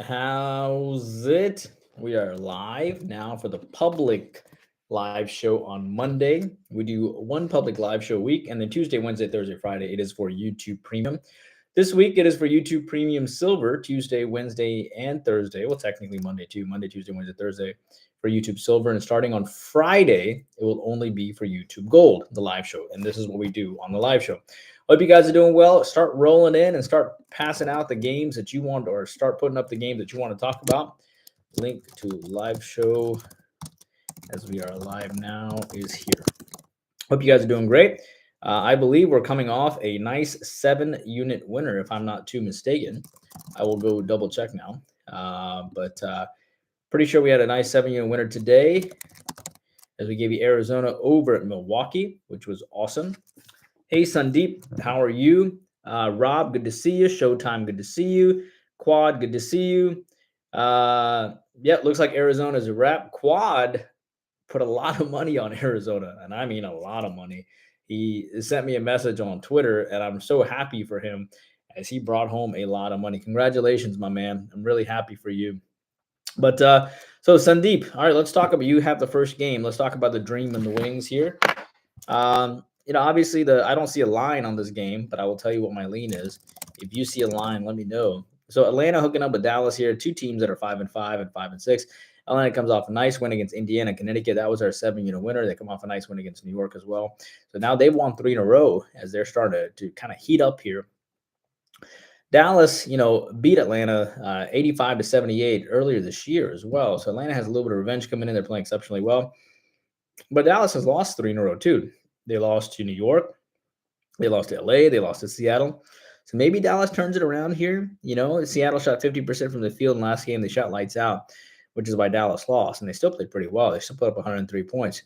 How's it? We are live now for the public live show on Monday. We do one public live show a week, and then Tuesday, Wednesday, Thursday, Friday, it is for YouTube Premium. This week, it is for YouTube Premium Silver, Tuesday, Wednesday, and Thursday. Well, technically Monday, too. Monday, Tuesday, Wednesday, Thursday for YouTube Silver. And starting on Friday, it will only be for YouTube Gold, the live show. And this is what we do on the live show. Hope you guys are doing well. Start rolling in and start passing out the games that you want, or start putting up the games that you want to talk about. Link to live show as we are live now is here. Hope you guys are doing great. I believe we're coming off a nice 7-unit winner, if I'm not too mistaken. I will go double check now. But pretty sure we had a nice 7-unit winner today, as we gave you Arizona over at Milwaukee, which was awesome. Hey, Sandeep, how are you? Rob, good to see you. Showtime, good to see you. Quad, good to see you. Yeah, looks like Arizona's a wrap. Quad put a lot of money on Arizona, and I mean a lot of money. He sent me a message on Twitter, and I'm so happy for him as he brought home a lot of money. Congratulations, my man. I'm really happy for you. But so Sandeep, all right, let's talk about, you have the first game. Let's talk about the Dream and the Wings here. Obviously I don't see a line on this game, but I will tell you what my lean is. If you see a line, let me know. So Atlanta hooking up with Dallas here, two teams that are 5-5 and 5-6. Atlanta comes off a nice win against Indiana, Connecticut. That was our 7-unit winner. They come off a nice win against New York as well. So now they've won 3 in a row as they're starting to kind of heat up here. Dallas, beat Atlanta 85-78 earlier this year as well. So Atlanta has a little bit of revenge coming in. They're playing exceptionally well. But Dallas has lost 3 in a row too. They lost to New York. They lost to LA. They lost to Seattle. So maybe Dallas turns it around here. Seattle shot 50% from the field in last game. They shot lights out, which is why Dallas lost. And they still played pretty well. They still put up 103 points.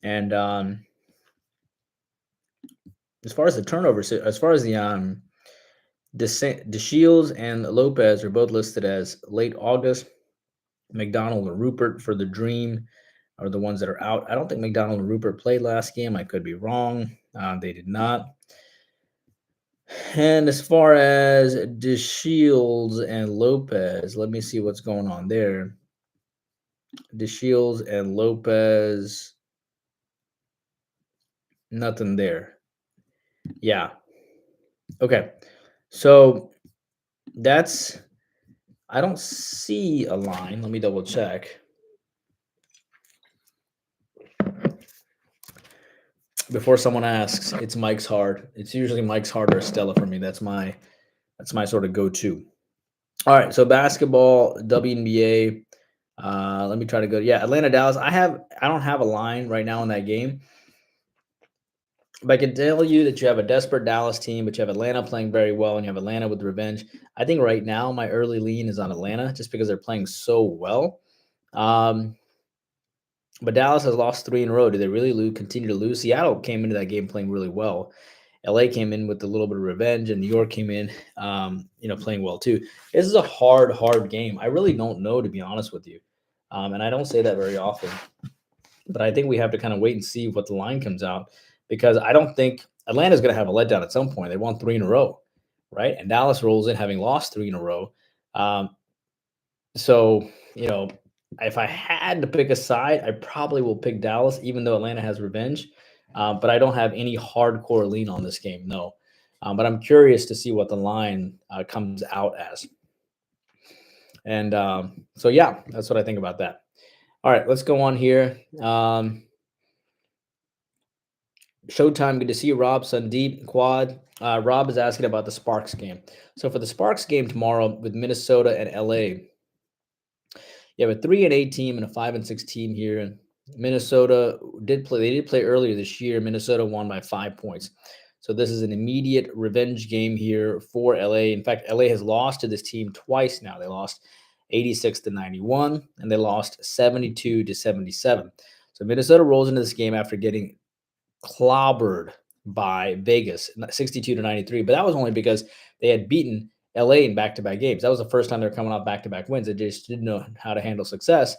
And as far as the turnovers, as far as the DeShields and Lopez are both listed as late August. McDonald and Rupert for the Dream are the ones that are out. I don't think McDonald and Rupert played last game. I could be wrong. They did not. And as far as DeShields and Lopez, let me see what's going on there. DeShields and Lopez, nothing there. Yeah. Okay. So I don't see a line. Let me double check. Before someone asks, it's Mike's Hard. It's usually Mike's Hard or Stella for me. That's my sort of go-to. All right, so basketball, WNBA. Let me try to go. Yeah, Atlanta, Dallas. I don't have a line right now in that game, but I can tell you that you have a desperate Dallas team, but you have Atlanta playing very well, and you have Atlanta with revenge. I think right now my early lean is on Atlanta just because they're playing so well. But Dallas has lost 3 in a row. Do they really continue to lose? Seattle came into that game playing really well. LA came in with a little bit of revenge, and New York came in, playing well too. This is a hard game. I really don't know, to be honest with you. And I don't say that very often. But I think we have to kind of wait and see what the line comes out, because I don't think Atlanta's going to have a letdown at some point. They won 3 in a row, right? And Dallas rolls in having lost 3 in a row. So, if I had to pick a side, I probably will pick Dallas, even though Atlanta has revenge. But I don't have any hardcore lean on this game, no. But I'm curious to see what the line comes out as. And so, yeah, that's what I think about that. All right, let's go on here. Showtime, good to see you, Rob, Sandeep, Quad. Rob is asking about the Sparks game. So for the Sparks game tomorrow with Minnesota and LA, you have a 3-8 team and a 5-6 team here. Minnesota did play. They did play earlier this year. Minnesota won by 5 points. So this is an immediate revenge game here for LA. In fact, LA has lost to this team twice now. They lost 86-91 and they lost 72-77. So Minnesota rolls into this game after getting clobbered by Vegas, 62-93. But that was only because they had beaten LA in back-to-back games. That was the first time they're coming off back-to-back wins. They just didn't know how to handle success.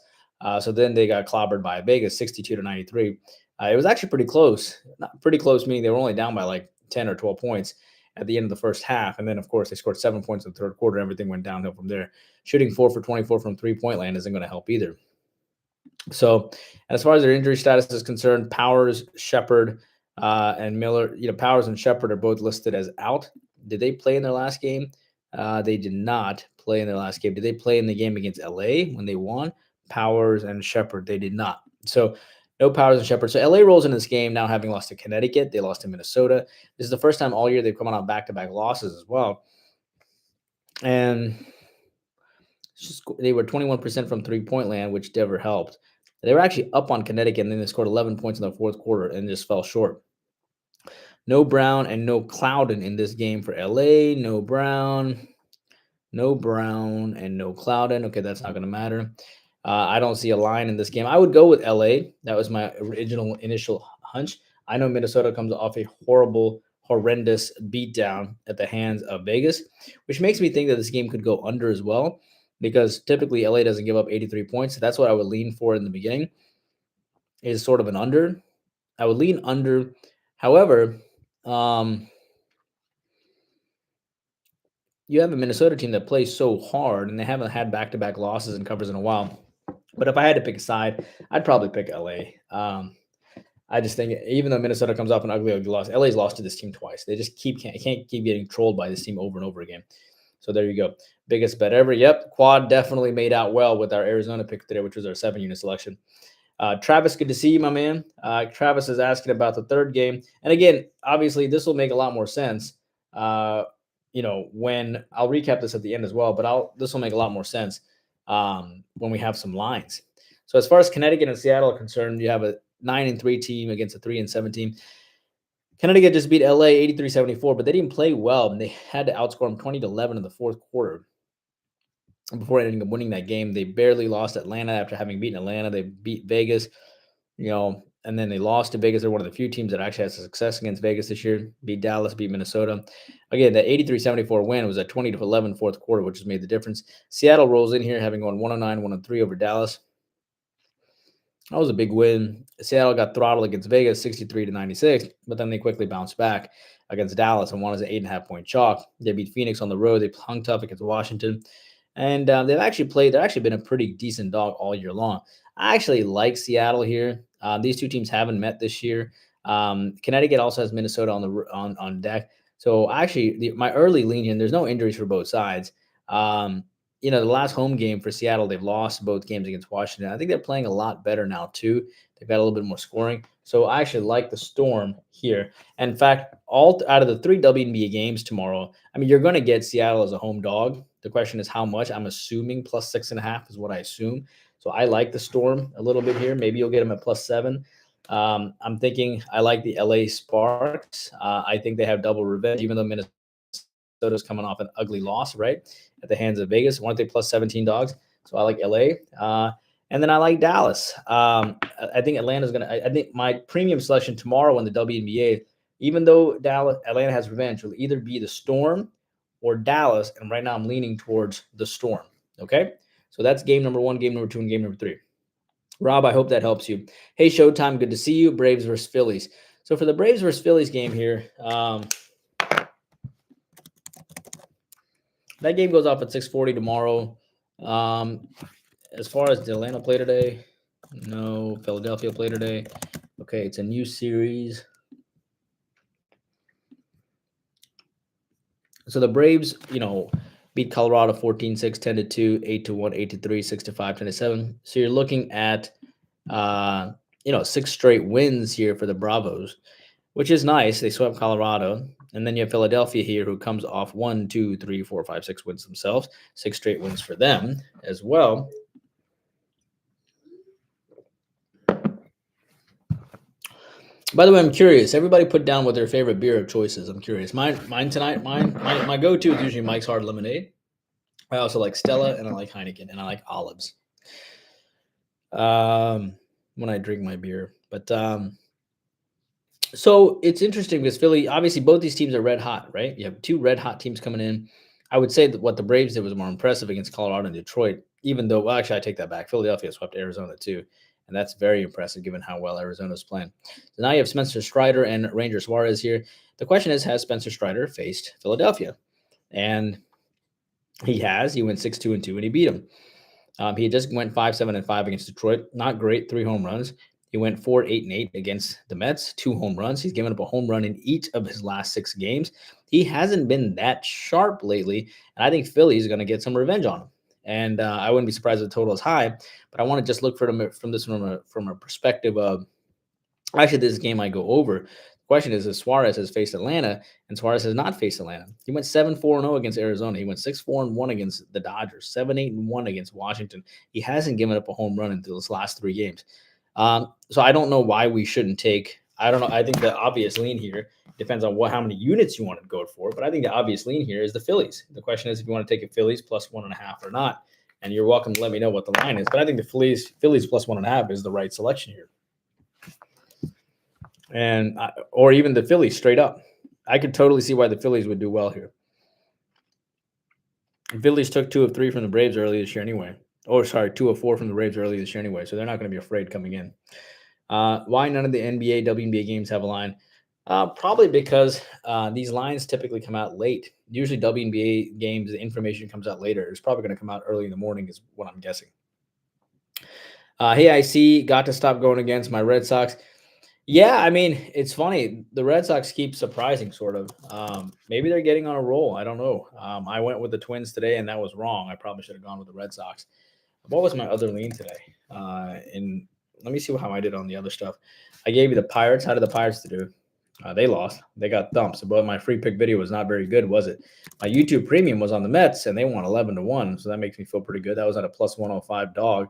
So then they got clobbered by Vegas, 62-93. It was actually pretty close. Not pretty close, meaning they were only down by like 10 or 12 points. at the end of the first half. And then, of course, they scored 7 points in the third quarter. Everything went downhill from there. Shooting 4 for 24 from three-point land isn't going to help either. So, as far as their injury status is concerned, Powers, Shepard, and Miller, Powers and Shepard are both listed as out. Did they play in their last game? They did not play in their last game. Did they play in the game against LA when they won? Powers and Shepard, they did not. So, no Powers and Shepard. So, LA rolls in this game now having lost to Connecticut. They lost to Minnesota. This is the first time all year they've come on back-to-back losses as well. And they were 21% from three-point land, which never helped. They were actually up on Connecticut, and then they scored 11 points in the fourth quarter and just fell short. No Brown and no Clouden in this game for LA. No Brown, and no Clouden. Okay, that's not going to matter. I don't see a line in this game. I would go with LA. That was my initial hunch. I know Minnesota comes off a horrendous beatdown at the hands of Vegas, which makes me think that this game could go under as well, because typically LA doesn't give up 83 points. So that's what I would lean for in the beginning, is sort of an under. I would lean under. However, you have a Minnesota team that plays so hard, and they haven't had back-to-back losses and covers in a while. But if I had to pick a side, I'd probably pick LA. I just think even though Minnesota comes off an ugly loss, LA's lost to this team twice. They just can't keep getting trolled by this team over and over again. So there you go. Biggest bet ever. Yep. Quad definitely made out well with our Arizona pick today, which was our 7-unit selection. Travis, good to see you, my man. Travis is asking about the third game. And again, obviously, this will make a lot more sense, when I'll recap this at the end as well, but this will make a lot more sense when we have some lines. So as far as Connecticut and Seattle are concerned, you have a 9-3 team against a 3-7 team. Connecticut just beat LA 83-74, but they didn't play well, and they had to outscore them 20-11 in the fourth quarter before ending up winning that game. They barely lost Atlanta after having beaten Atlanta. They beat Vegas, and then they lost to Vegas. They're one of the few teams that actually has success against Vegas this year. Beat Dallas, beat Minnesota. Again, that 83-74 win was a 20-11 fourth quarter, which has made the difference. Seattle rolls in here having gone 109-103 over Dallas. That was a big win. Seattle got throttled against Vegas 63-96, but then they quickly bounced back against Dallas and won as an 8.5-point chalk. They beat Phoenix on the road. They hung tough against Washington. And they've actually been a pretty decent dog all year long. I actually like Seattle here. These two teams haven't met this year. Connecticut also has Minnesota on deck. So actually, my early lean here, there's no injuries for both sides. The last home game for Seattle, they've lost both games against Washington. I think they're playing a lot better now too. They've got a little bit more scoring. So I actually like the Storm here. And in fact, all out of the 3 WNBA games tomorrow, you're going to get Seattle as a home dog. The question is how much. I'm assuming plus 6.5 is what I assume. So I like the Storm a little bit here. Maybe you'll get them at plus 7. I'm thinking I like the LA Sparks. I think they have double revenge, even though Minnesota's coming off an ugly loss, right, at the hands of Vegas. Why don't they plus 17 dogs? So I like LA. And then I like Dallas. I think Atlanta's going to – I think my premium selection tomorrow in the WNBA, even though Atlanta has revenge, will either be the Storm or Dallas. And right now I'm leaning towards the Storm. Okay? So that's game number 1, game number 2, and game number 3. Rob, I hope that helps you. Hey, Showtime, good to see you. Braves versus Phillies. So for the Braves versus Phillies game here, that game goes off at 6:40 tomorrow. As far as did Atlanta play today? No. Philadelphia play today? Okay, it's a new series. So the Braves, beat Colorado 14-6, 10-2, 8-1, 8-3, 6-5, 10-7. So you're looking at 6 straight wins here for the Bravos, which is nice. They swept Colorado. And then you have Philadelphia here, who comes off 1, 2, 3, 4, 5, 6 wins themselves. 6 straight wins for them as well. By the way, I'm curious. Everybody put down what their favorite beer of choice is. I'm curious. Mine tonight. My go-to is usually Mike's Hard Lemonade. I also like Stella, and I like Heineken, and I like olives. When I drink my beer, but so it's interesting because Philly, obviously, both these teams are red hot, right? You have 2 red hot teams coming in. I would say that what the Braves did was more impressive against Colorado and Detroit, even though, well, actually, I take that back. Philadelphia swept Arizona too. And that's very impressive given how well Arizona's playing. So now you have Spencer Strider and Ranger Suarez here. The question is, has Spencer Strider faced Philadelphia? And he has. He went 6-2-2, and he beat him. He just went 5-7-5 against Detroit. Not great, 3 home runs. He went 4-8-8 against the Mets, 2 home runs. He's given up a home run in each of his last 6 games. He hasn't been that sharp lately, and I think Philly is going to get some revenge on him. And I wouldn't be surprised if the total is high, but I want to just look for them from a perspective of actually this game I go over. The question is, Suarez has faced Atlanta, and Suarez has not faced Atlanta. He went 7-4-0 against Arizona. He went 6-4-1 against the Dodgers, 7-8-1 against Washington. He hasn't given up a home run in those last 3 games. So I don't know why we shouldn't take. I don't know. I think the obvious lean here depends on how many units you want to go for, but I think the obvious lean here is the Phillies. The question is if you want to take a Phillies plus 1.5 or not, and you're welcome to let me know what the line is. But I think the Phillies plus 1.5 is the right selection here. And or even the Phillies straight up. I could totally see why the Phillies would do well here. The Phillies took 2 of 3 from the Braves early this year anyway. 2 of 4 from the Braves early this year anyway, so they're not going to be afraid coming in. Why none of the NBA, WNBA games have a line? Probably because these lines typically come out late. Usually WNBA games, the information comes out later. It's probably going to come out early in the morning is what I'm guessing. Hey, I see. Got to stop going against my Red Sox. Yeah, I mean, it's funny. The Red Sox keep surprising, sort of. Maybe they're getting on a roll. I don't know. I went with the Twins today, and that was wrong. I probably should have gone with the Red Sox. What was my other lean today? Let me see how I did on the other stuff. I gave you the Pirates. How did the Pirates do? They lost. They got thumped. But my free pick video was not very good, was it? My YouTube premium was on the Mets, and they won 11-1. So that makes me feel pretty good. That was at a plus 105 dog.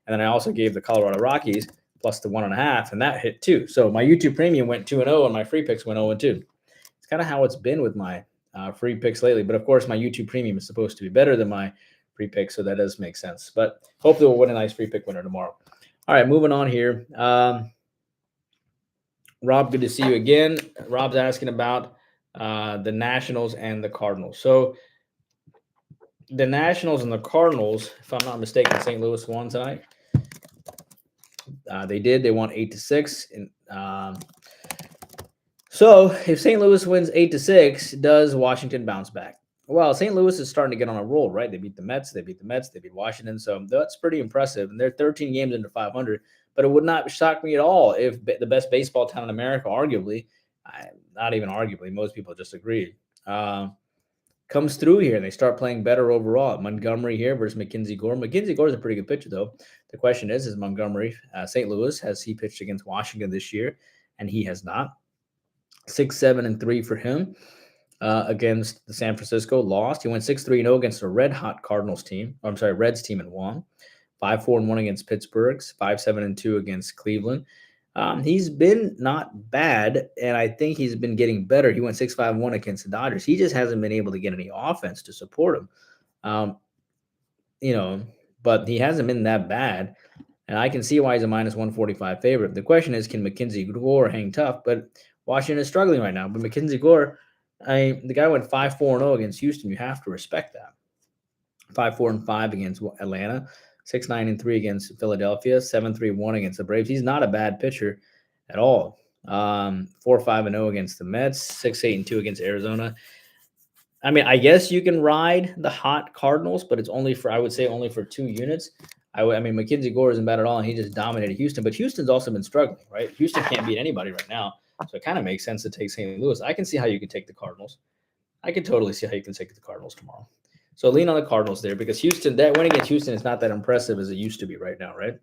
And then I also gave the Colorado Rockies plus the 1.5, and that hit too. So my YouTube premium went 2-0, and my free picks went 0-2. It's kind of how it's been with my free picks lately. But of course, my YouTube premium is supposed to be better than my free pick, so that does make sense. But hopefully we'll win a nice free pick winner tomorrow. All right, moving on here. Rob, good to see you again. Rob's asking about the Nationals and the Cardinals. So the Nationals and the Cardinals, if I'm not mistaken, St. Louis won tonight. They did. They won 8-6. And so if St. Louis wins 8-6, does Washington bounce back? Well, St. Louis is starting to get on a roll, right? They beat the Mets. They beat Washington. So that's pretty impressive. And they're 13 games into 500. But it would not shock me at all if the best baseball town in America, arguably, not even arguably, most people just agree, comes through here and they start playing better overall. Montgomery here versus Mackenzie Gore. Mackenzie Gore is a pretty good pitcher, though. The question is Montgomery, St. Louis, has he pitched against Washington this year? And he has not. 6-7-3 for him against the San Francisco. Lost. He went 6-3-0 against a red-hot Cardinals team. Reds team and won. 5-4-1 against Pittsburgh. 5-7-2 against Cleveland. He's been not bad, and I think he's been getting better. He went 6-5-1 against the Dodgers. He just hasn't been able to get any offense to support him. But he hasn't been that bad, and I can see why he's a minus 145 favorite. The question is, can Mackenzie Gore hang tough? But Washington is struggling right now. But Mackenzie Gore, the guy went 5-4-0 against Houston. You have to respect that. 5-4-5 against Atlanta. 6-9-3 against Philadelphia, 7-3-1 against the Braves. He's not a bad pitcher at all. 4-5-0 against the Mets, 6-8-2 against Arizona. I mean, I guess you can ride the hot Cardinals, but it's only for 2 units. I mean, Mackenzie Gore isn't bad at all, and he just dominated Houston. But Houston's also been struggling, right? Houston can't beat anybody right now, so it kind of makes sense to take St. Louis. I can see how you could take the Cardinals. I can totally see how you can take the Cardinals tomorrow. So lean on the Cardinals there because Houston, that win against Houston is not that impressive as it used to be right now, right?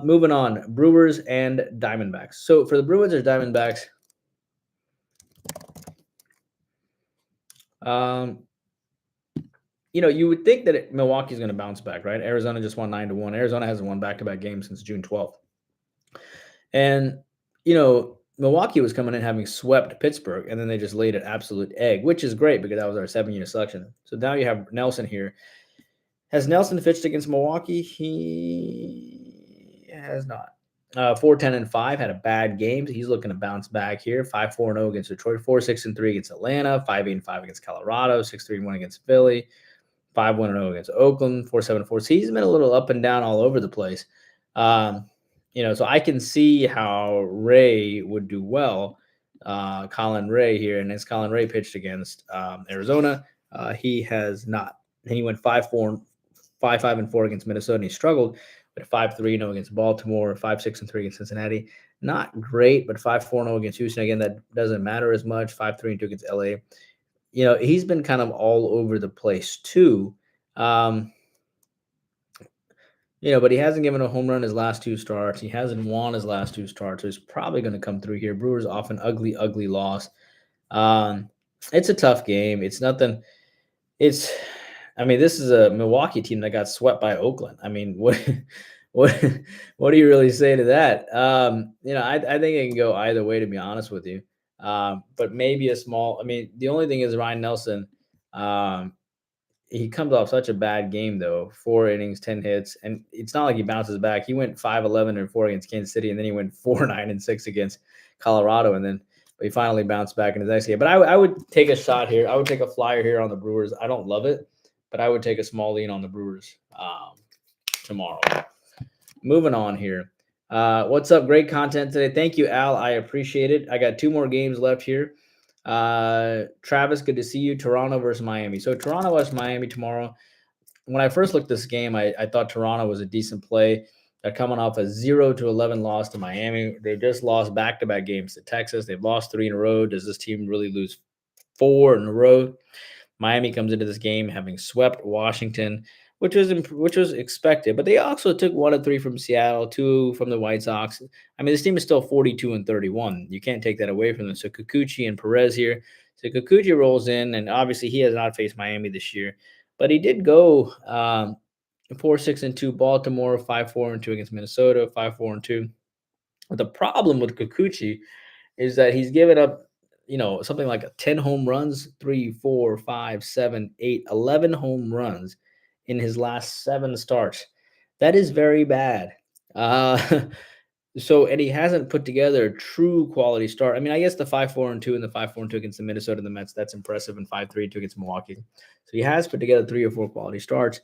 Moving on, Brewers and Diamondbacks. So for the Brewers or Diamondbacks, you would think that Milwaukee's going to bounce back, right? Arizona just won 9-1. Arizona hasn't won back-to-back games since June 12th. And, Milwaukee was coming in having swept Pittsburgh, and then they just laid an absolute egg, which is great because that was our 7-unit selection. So now you have Nelson here. Has Nelson pitched against Milwaukee? He has not. 4-10-5, had a bad game. He's looking to bounce back here. 5-4-0 against Detroit, 4-6-3 against Atlanta, 5-8-5 against Colorado, 6-3-1 against Philly, 5-1-0 against Oakland, 4-7-4. So he's been a little up and down all over the place. So I can see how Ray would do well. Colin Ray here, and as Colin Ray pitched against Arizona, he has not. And he went 5-4 against Minnesota, and he struggled. But 5-3-0 against Baltimore, 5-6-3 against Cincinnati. Not great, but 5-4-0 against Houston. Again, that doesn't matter as much. 5-3-2 against LA. He's been kind of all over the place too. Um, but he hasn't given a home run his last two starts. He hasn't won his last two starts. So he's probably going to come through here. Brewers off an ugly, ugly loss. Um, it's a tough game. It's nothing. It's, I mean, this is a Milwaukee team that got swept by Oakland. I mean, what, what do you really say to that? I think it can go either way, to be honest with you. But maybe a small. I mean, the only thing is Ryan Nelson. Um, he comes off such a bad game though. 4 innings, 10 hits, and it's not like he bounces back. He went 5-11-4 against Kansas City, and then he went 4-9-6 against Colorado, and then but he finally bounced back in his next game. But I would take a shot here. I would take a flyer here on the Brewers. I don't love it, but I would take a small lean on the Brewers tomorrow. Moving on here. What's up? Great content today. Thank you, Al. I appreciate it. I got 2 more games left here. Travis, good to see you. Toronto versus Miami. So Toronto versus Miami tomorrow. When I first looked at this game, I thought Toronto was a decent play. They're coming off a 0-11 loss to Miami. They just lost back-to-back games to Texas. They've lost 3 in a row. Does this team really lose 4 in a row? Miami comes into this game having swept Washington, which was expected, but they also took 1 of 3 from Seattle, 2 from the White Sox. I mean, this team is still 42-31. You can't take that away from them. So Kikuchi and Perez here. So Kikuchi rolls in, and obviously he has not faced Miami this year, but he did go 4-6-2 Baltimore, 5-4-2 against Minnesota, 5-4-2. But the problem with Kikuchi is that he's given up, something like 10 home runs, 3, 4, 5, 7, 8, 11 home runs in his last 7 starts. That is very bad. And he hasn't put together a true quality start. I mean, I guess the 5-4-2 and the 5-4-2 against the Minnesota and the Mets, that's impressive, and 5-3-2 against Milwaukee. So he has put together 3 or 4 quality starts,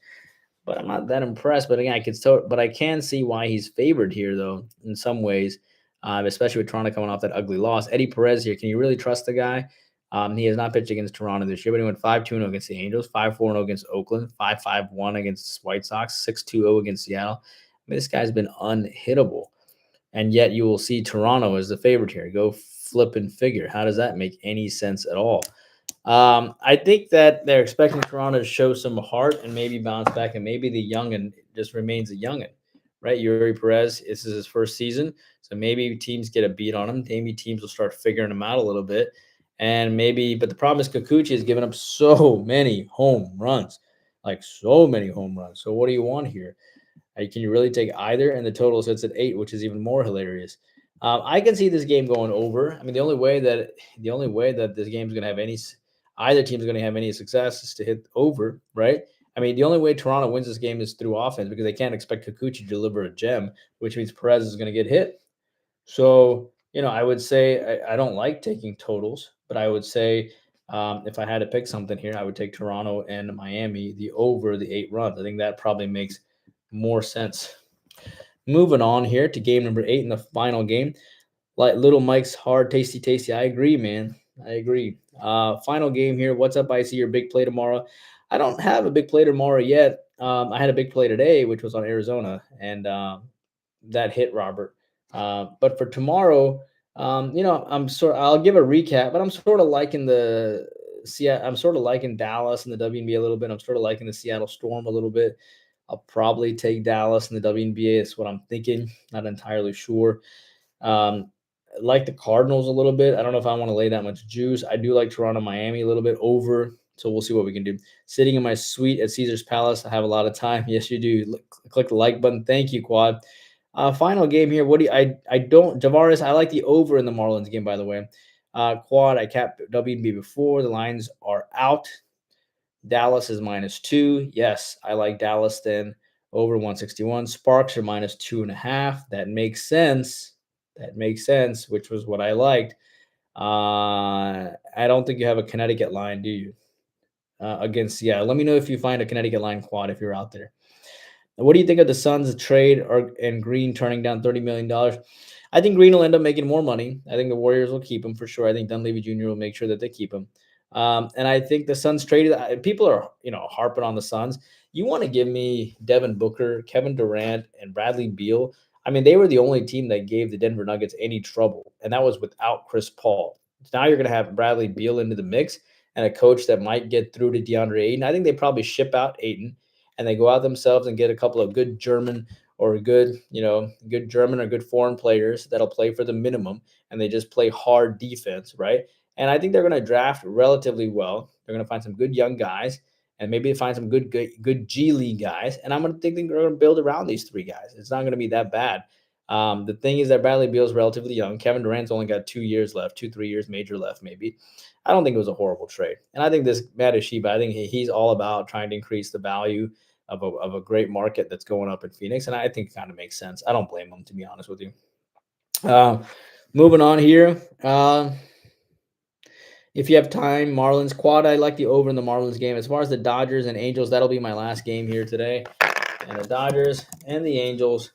but I'm not that impressed. But again, I can see why he's favored here, though, in some ways, especially with Toronto coming off that ugly loss. Eddie Perez here, can you really trust the guy? He has not pitched against Toronto this year, but he went 5-2-0 against the Angels, 5-4-0 against Oakland, 5-5-1 against White Sox, 6-2-0 against Seattle. I mean, this guy's been unhittable. And yet you will see Toronto as the favorite here. Go flip and figure. How does that make any sense at all? I think that they're expecting Toronto to show some heart and maybe bounce back, and maybe the youngin just remains a youngin, right? Yuri Perez, this is his first season, so maybe teams get a beat on him. Maybe teams will start figuring him out a little bit, but the problem is Kikuchi has given up so many home runs, like so many home runs. So what do you want here? Can you really take either? And the total sits at 8, which is even more hilarious. I can see this game going over. I mean, the only way that this game's going to have either team's going to have any success is to hit over, right? I mean, the only way Toronto wins this game is through offense, because they can't expect Kikuchi to deliver a gem, which means Perez is going to get hit. So, I would say I don't like taking totals, but I would say if I had to pick something here, I would take Toronto and Miami, the over the 8 runs. I think that probably makes more sense. Moving on here to game number 8 in the final game. Like Little Mike's hard, tasty. I agree, man. I agree. Final game here. What's up? I see your big play tomorrow. I don't have a big play tomorrow yet. I had a big play today, which was on Arizona, and that hit Robert. But for tomorrow, I'll give a recap, but I'm sort of liking I'm sort of liking Dallas and the WNBA a little bit. I'm sort of liking the Seattle Storm a little bit. I'll probably take Dallas and the WNBA. That's what I'm thinking. Not entirely sure. I like the Cardinals a little bit. I don't know if I want to lay that much juice. I do like Toronto, Miami a little bit over. So we'll see what we can do. Sitting in my suite at Caesar's Palace. I have a lot of time. Yes, you do. Click the like button. Thank you, Quad. Final game here. I don't, Javaris, I like the over in the Marlins game, by the way. Quad, I capped WNBA before. The lines are out. Dallas is -2. Yes, I like Dallas then. Over 161. Sparks are -2.5. That makes sense. Which was what I liked. I don't think you have a Connecticut line, do you? Against Seattle. Let me know if you find a Connecticut line, Quad, if you're out there. What do you think of the Suns trade and Green turning down $30 million? I think Green will end up making more money. I think the Warriors will keep him for sure. I think Dunleavy Jr. will make sure that they keep him. And I think the Suns traded. People are, harping on the Suns. You want to give me Devin Booker, Kevin Durant, and Bradley Beal. I mean, they were the only team that gave the Denver Nuggets any trouble, and that was without Chris Paul. Now you're going to have Bradley Beal into the mix and a coach that might get through to DeAndre Ayton. I think they probably ship out Ayton and they go out themselves and get a couple of good German or good German or good foreign players that'll play for the minimum and they just play hard defense, right? And I think they're going to draft relatively well. They're going to find some good young guys and maybe find some good G League guys. And I'm going to think they're going to build around these three guys. It's not going to be that bad. The thing is that Bradley Beal is relatively young. Kevin Durant's only got 2 years left, 3 years major left, maybe. I don't think it was a horrible trade. And I think this Matt Sheba, I think he's all about trying to increase the value of a great market that's going up in Phoenix. And I think it kind of makes sense. I don't blame him, to be honest with you. Moving on here. If you have time, Marlins quad. I like the over in the Marlins game. As far as the Dodgers and Angels, that'll be my last game here today. And the Dodgers and the Angels.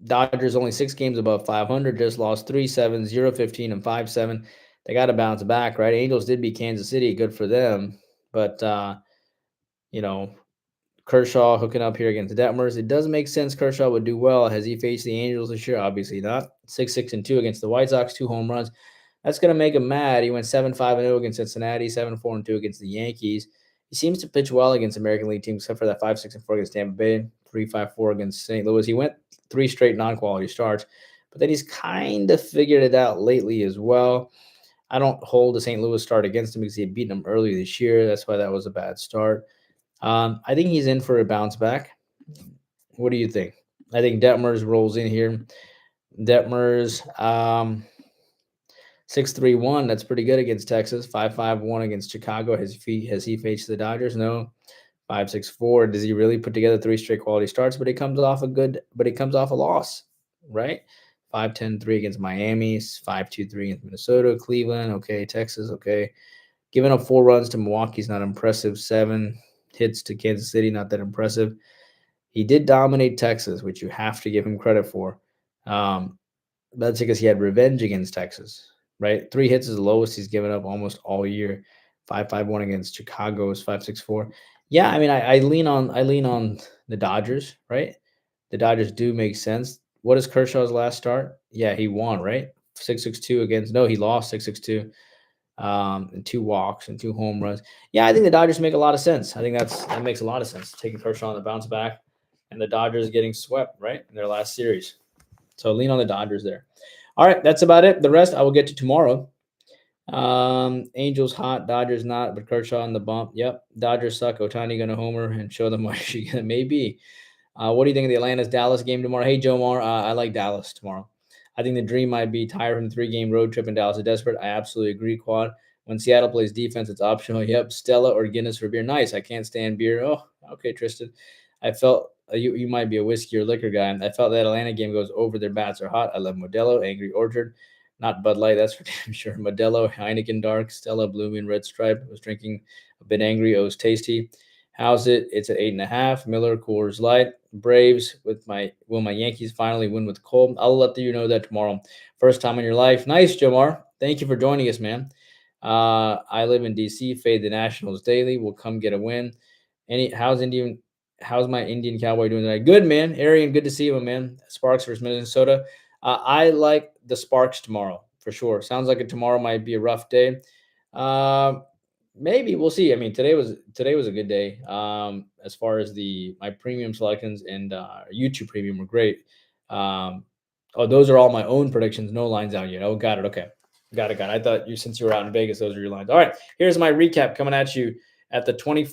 Dodgers only 6 games above 500, just lost 3-7, 0-15, and 5-7. They got to bounce back, right? Angels did beat Kansas City. Good for them. But, Kershaw hooking up here against the Detmers. It does make sense Kershaw would do well. Has he faced the Angels this year? Obviously not. 6-6-2 against the White Sox, 2 home runs. That's going to make him mad. He went 7-5-0 against Cincinnati, 7-4-2 against the Yankees. He seems to pitch well against American League teams, except for that 5-6-4 against Tampa Bay, 3-5-4 against St. Louis. He went 3 straight non-quality starts, but then he's kind of figured it out lately as well. I don't hold the St. Louis start against him because he had beaten him earlier this year. That's why that was a bad start. I think he's in for a bounce back. What do you think? I think Detmers rolls in here. Detmers, 6-3-1. That's pretty good against Texas. 5-5-1 against Chicago. Has he faced the Dodgers? No. 5-6-4. Does he really put together 3 straight quality starts? But he comes off a loss, right? 5-10-3 against Miami. 5-2-3 against Minnesota. Cleveland. Okay. Texas. Okay. Giving up 4 runs to Milwaukee's not impressive. 7 hits to Kansas City, not that impressive. He did dominate Texas, which you have to give him credit for. That's because he had revenge against Texas, right? 3 hits is the lowest he's given up almost all year. 5-5-1 against Chicago is 5-6-4. Yeah, I mean, I lean on the Dodgers, right? The Dodgers do make sense. What is Kershaw's last start? Yeah, he won, right? 6-6-2 against. No, he lost 6-6-2. And 2 walks and 2 home runs. Yeah, I think the Dodgers make a lot of sense. I think that makes a lot of sense. Taking Kershaw on the bounce back, and the Dodgers getting swept right in their last series. So lean on the Dodgers there. All right, that's about it. The rest I will get to tomorrow. Angels hot, Dodgers not, but Kershaw on the bump. Yep, Dodgers suck. Ohtani gonna homer and show them why she may be. What do you think of the Atlanta's-Dallas game tomorrow? Hey, Joe Mar, I like Dallas tomorrow. I think the dream might be tired from the 3-game road trip and Dallas is desperate. I absolutely agree, Quad. When Seattle plays defense, it's optional. Yep, Stella or Guinness for beer. Nice. I can't stand beer. Oh, okay, Tristan. I felt you might be a whiskey or liquor guy. I felt that Atlanta game goes over. Their bats are hot. I love Modelo, Angry Orchard. Not Bud Light, that's for damn sure. Modelo, Heineken Dark, Stella, Blue Moon, Red Stripe. I was drinking a bit angry. It was tasty. How's it? It's at 8.5. Miller, Coors Light. Braves will my Yankees finally win with Cole? I'll let you know that tomorrow. First time in your life. Nice, Jamar. Thank you for joining us, man. I live in DC. Fade the Nationals daily. We'll come get a win. How's my Indian Cowboy doing tonight? Good, man. Arian, good to see you, man. Sparks versus Minnesota. I like the Sparks tomorrow for sure. Sounds like tomorrow might be a rough day. Maybe we'll see. I mean, today was a good day. As far as my premium selections and YouTube premium were great. Those are all my own predictions. No lines out yet. Oh, got it. Okay, got it. I thought since you were out in Vegas, those are your lines. All right, here's my recap coming at you at the 20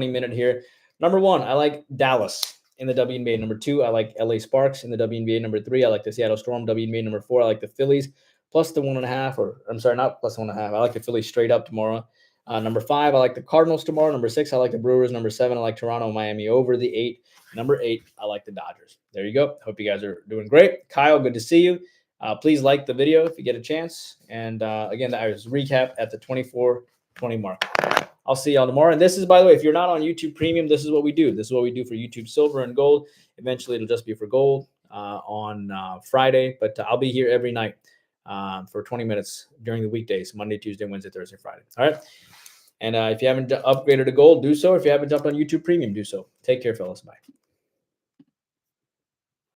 minute here. Number 1, I like Dallas in the WNBA. Number 2, I like LA Sparks in the WNBA. Number 3, I like the Seattle Storm WNBA. Number 4, I like the Phillies plus the 1.5, or I'm sorry, not plus 1.5. I like the Phillies straight up tomorrow. Number 5, I like the Cardinals tomorrow. Number 6, I like the Brewers. Number 7, I like Toronto, Miami over the 8. Number 8, I like the Dodgers. There you go. Hope you guys are doing great. Kyle, good to see you. Please like the video if you get a chance. And again, that was recap at the 24:20 mark. I'll see y'all tomorrow. And this is, by the way, if you're not on YouTube Premium, this is what we do. This is what we do for YouTube Silver and Gold. Eventually, it'll just be for Gold on Friday. But I'll be here every night for 20 minutes during the weekdays, Monday, Tuesday, Wednesday, Thursday, Friday. All right. And if you haven't upgraded to Gold, do so. If you haven't jumped on YouTube Premium, do so. Take care, fellas. Bye.